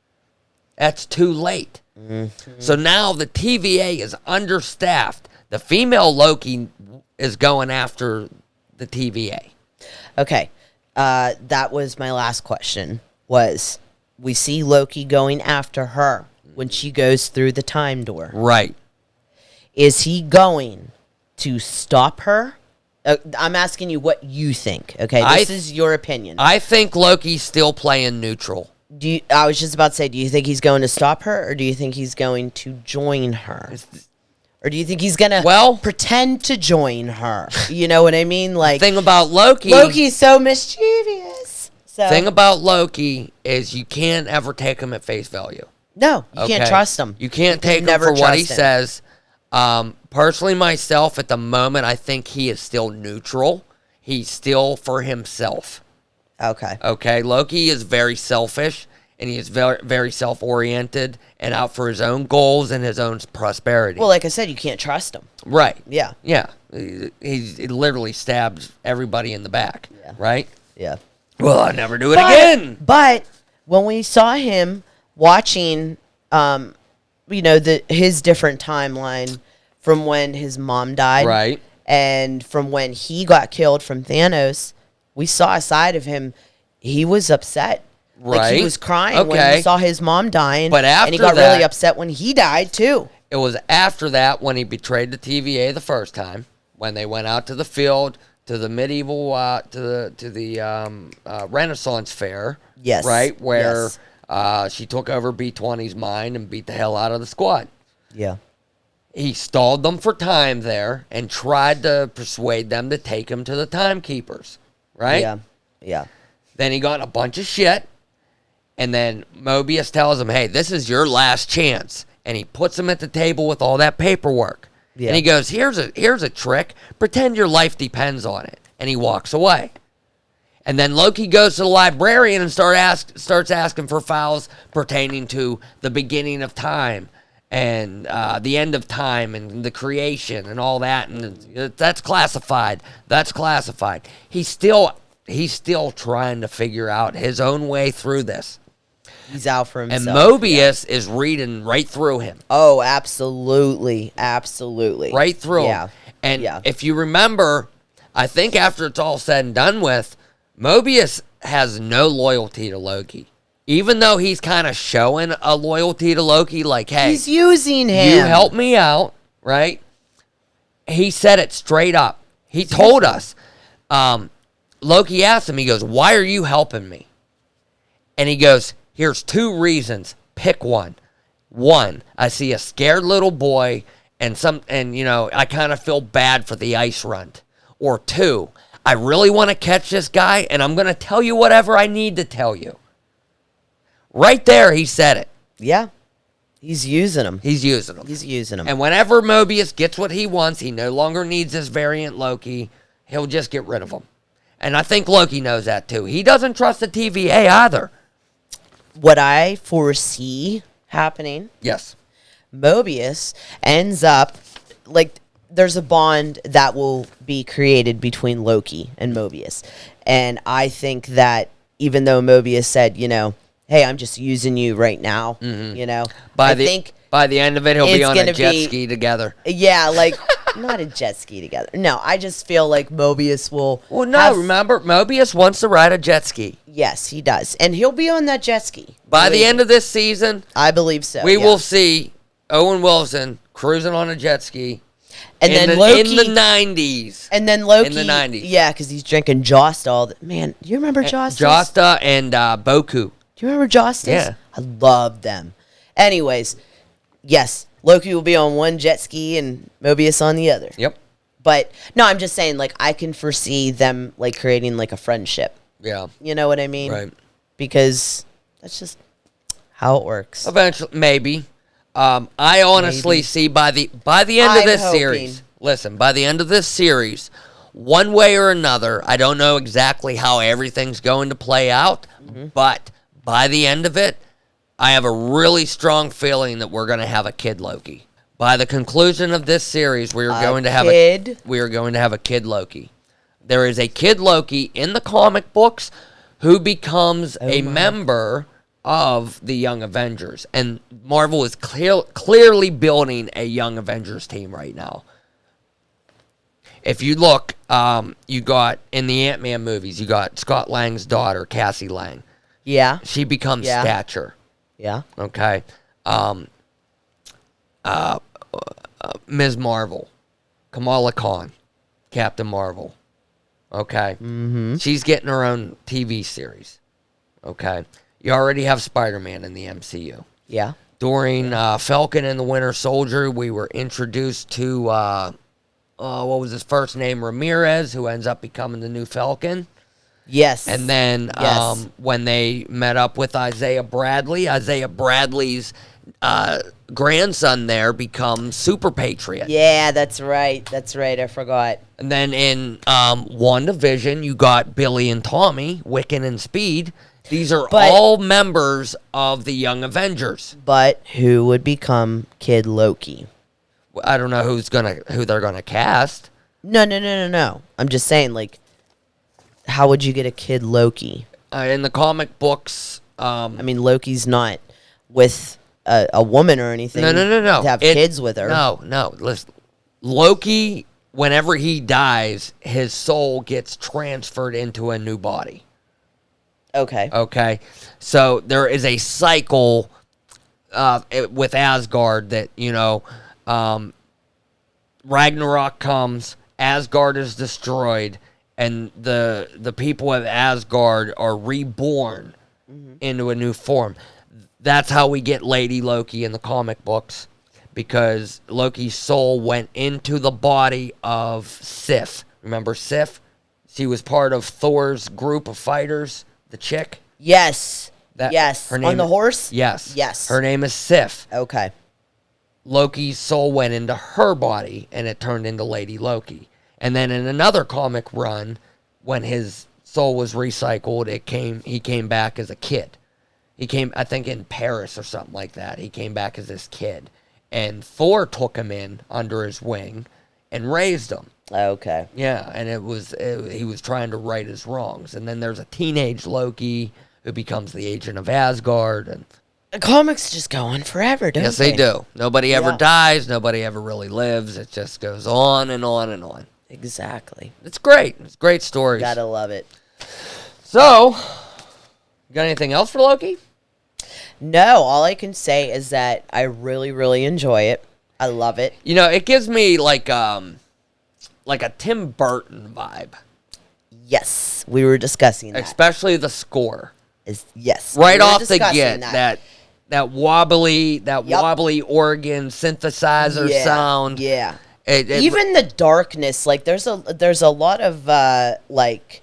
That's too late. So now the TVA is understaffed. The female Loki is going after the TVA. Okay. That was my last question. We see Loki going after her when she goes through the time door. Right. Is he going to stop her? I'm asking you what you think. Okay, this is your opinion. I think Loki's still playing neutral. I was just about to say, do you think he's going to stop her, or do you think he's going to join her? Or do you think he's going to pretend to join her? You know what I mean? Like, thing about Loki's so mischievous. Thing about Loki is you can't ever take him at face value. No, you can't trust him. You can't take him for what he says. Personally, myself, at the moment, I think he is still neutral. He's still for himself. Okay. Loki is very selfish, and he is very, very self-oriented and out for his own goals and his own prosperity. Well, like I said, you can't trust him. Right. Yeah. Yeah. He literally stabs everybody in the back. Yeah. Right? Yeah. Well, I'll never do it again. But when we saw him watching his different timeline from when his mom died, Right. and from when he got killed from Thanos, we saw a side of him. He was upset. Like, he Right. was crying when he saw his mom dying. But and he got after really that- upset when he died too. It was after that when he betrayed the TVA the first time, when they went out to the field, to the medieval, to the Renaissance fair. Yes. Right, where Yes. she took over B-20's mind and beat the hell out of the squad. Yeah. He stalled them for time there and tried to persuade them to take him to the timekeepers. Right? Yeah. Yeah. Then he got in a bunch of shit, and then Mobius tells him, hey, this is your last chance. And he puts him at the table with all that paperwork. Yeah. And he goes, here's a trick. Pretend your life depends on it. And he walks away. And then Loki goes to the librarian and starts asking for files pertaining to the beginning of time and the end of time and the creation and all that. And that's classified. That's classified. He's still trying to figure out his own way through this. He's out for himself. And Mobius is reading right through him. Oh, absolutely. Absolutely. Right through Yeah. him. And Yeah. if you remember, I think after it's all said and done with, Mobius has no loyalty to Loki. Even though he's kind of showing a loyalty to Loki, like, hey, He's using him. you helped me out, right? He said it straight up. He told us. Loki asked him, he goes, why are you helping me? And he goes, here's 2 reasons. Pick one. One, I see a scared little boy and I kind of feel bad for the ice runt. Or 2, I really want to catch this guy and I'm going to tell you whatever I need to tell you. Right there, he said it. Yeah. He's using him. He's using them. He's using him. And whenever Mobius gets what he wants, he no longer needs this variant Loki. He'll just get rid of him. And I think Loki knows that too. He doesn't trust the TVA either. What I foresee happening, Yes. Mobius ends up, like, there's a bond that will be created between Loki and Mobius. And I think that even though Mobius said, hey, I'm just using you right now, By the end of it, he'll be on a jet ski together. Yeah, like, not a jet ski together. No, I just feel like Mobius will. Well, no, remember, Mobius wants to ride a jet ski. Yes, he does. And he'll be on that jet ski. By the end of this season, I believe so. we will see Owen Wilson cruising on a jet ski. And then Loki, in the 90s. And then Loki. In the 90s. Yeah, because he's drinking Josta all the. Man, do you remember Josta? Josta and Boku. Do you remember Jostas? Yeah. I love them. Anyways, yes, Loki will be on one jet ski and Mobius on the other. Yep. But, no, I'm just saying, like, I can foresee them, like, creating, like, a friendship. Yeah. You know what I mean? Right. Because that's just how it works. Eventually, maybe. I honestly see by the end of this series. Listen, by the end of this series, one way or another, I don't know exactly how everything's going to play out, but by the end of it, I have a really strong feeling that we're going to have a kid Loki. By the conclusion of this series, we are going to have a kid Loki. There is a kid Loki in the comic books who becomes a member of the Young Avengers. And Marvel is clearly building a Young Avengers team right now. If you look, you got, in the Ant-Man movies, you got Scott Lang's daughter, Cassie Lang. Yeah. She becomes Stature. Yeah. Okay. Ms. Marvel. Kamala Khan. Captain Marvel. Okay. Mm-hmm. She's getting her own TV series. Okay. You already have Spider-Man in the MCU. Yeah. During Falcon and the Winter Soldier, we were introduced to, what was his first name? Ramirez, who ends up becoming the new Falcon. Yes. And then when they met up with Isaiah Bradley's grandson there becomes Super Patriot. Yeah, that's right. That's right. I forgot. And then in WandaVision, you got Billy and Tommy, Wiccan and Speed. These are all members of the Young Avengers. But who would become Kid Loki? I don't know who they're gonna cast. No. I'm just saying, like, how would you get a Kid Loki? In the comic books, I mean, Loki's not with a woman or anything. No. To have kids with her. No. Listen, Loki, whenever he dies, his soul gets transferred into a new body. Okay. So there is a cycle with Asgard that, Ragnarok comes, Asgard is destroyed, and the people of Asgard are reborn into a new form. That's how we get Lady Loki in the comic books, because Loki's soul went into the body of Sif. Remember Sif? She was part of Thor's group of fighters, the chick. Yes. Her name on the horse? Yes. Her name is Sif. Okay. Loki's soul went into her body, and it turned into Lady Loki. And then in another comic run, when his soul was recycled, he came back as a kid. He came, I think, in Paris or something like that. He came back as this kid. And Thor took him in under his wing and raised him. Okay. Yeah, and he was trying to right his wrongs. And then there's a teenage Loki who becomes the agent of Asgard. And the comics just go on forever, don't they? yes, they do. Nobody ever dies. Nobody ever really lives. It just goes on and on and on. Exactly. It's great. It's great stories. Gotta love it. So, you got anything else for Loki? No, all I can say is that I really, really enjoy it. I love it. It gives me like a Tim Burton vibe. Yes, we were discussing that. Especially the score. Yes. Right off the get, that wobbly organ synthesizer sound. Yeah. Even the darkness, like there's a lot of like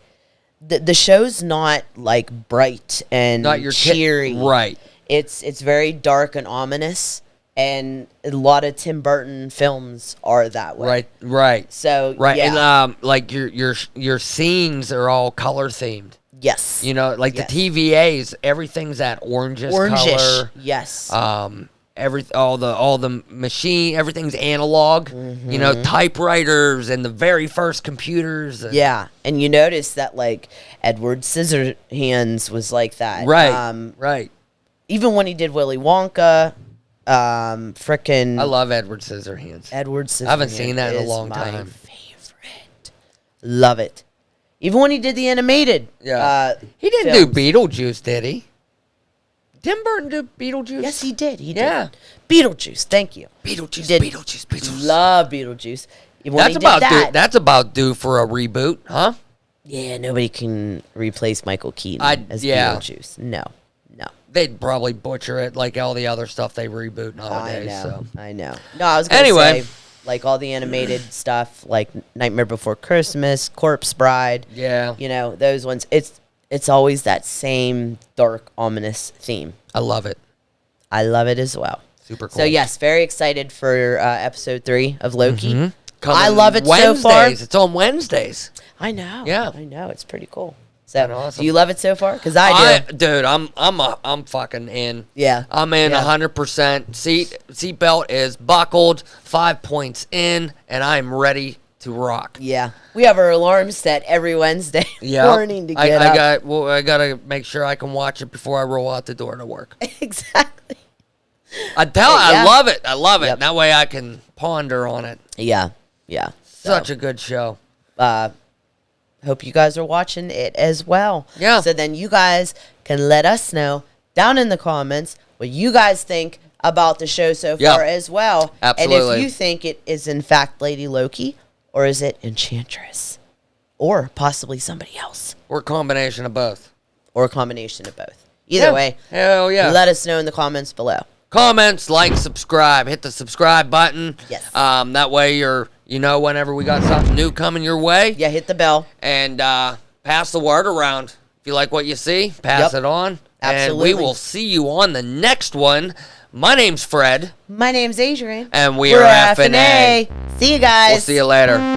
the show's not like bright and not your cheery. Right. It's very dark and ominous, and a lot of Tim Burton films are that way. Right. So yeah. And like your scenes are all color themed. Yes. Like the TVAs, everything's that orangish color. Yes. All the machine, everything's analog. Mm-hmm. Typewriters and the very first computers. Yeah, and you notice that like Edward Scissorhands was like that. Right. Right. Even when he did Willy Wonka, frickin' I love Edward Scissorhands. Edward Scissorhands. I haven't seen that in a long my time. Favorite. Love it. Even when he did the animated. He didn't do Beetlejuice, did he? Tim Burton do Beetlejuice? Yes, he did. He did. Beetlejuice. Thank you. Beetlejuice. Love Beetlejuice. That's about due for a reboot, huh? Yeah, nobody can replace Michael Keaton as Beetlejuice. No. They'd probably butcher it like all the other stuff they reboot nowadays. I know. No, I was going to Anyway. say, like all the animated stuff, like Nightmare Before Christmas, Corpse Bride. Yeah. Those ones. It's always that same dark, ominous theme. I love it. I love it as well. Super cool. So, yes, very excited for episode 3 of Loki. Mm-hmm. I love it Wednesdays. so far. It's on Wednesdays. I know. Yeah. I know. It's pretty cool. So, awesome. Do you love it so far? Because I do. Dude, I'm fucking in. Yeah. I'm in 100%. Seatbelt is buckled, 5 points in, and I'm ready to rock. Yeah. We have our alarm set every Wednesday morning to get up. I gotta make sure I can watch it before I roll out the door to work. Exactly. I love it. I love it. Yep. That way I can ponder on it. Yeah. Such a good show. Hope you guys are watching it as well. Yeah. So then you guys can let us know down in the comments what you guys think about the show so far as well. Absolutely. And if you think it is in fact Lady Loki, or is it Enchantress, or possibly somebody else, or a combination of both. Either way, hell yeah. Let us know in the comments below. Comments, like, subscribe. Hit the subscribe button. Yes. That way whenever we got something new coming your way. Yeah, hit the bell. And pass the word around. If you like what you see, pass it on. Absolutely. And we will see you on the next one. My name's Fred. My name's Adrienne. And we're F&A. See you guys. We'll see you later.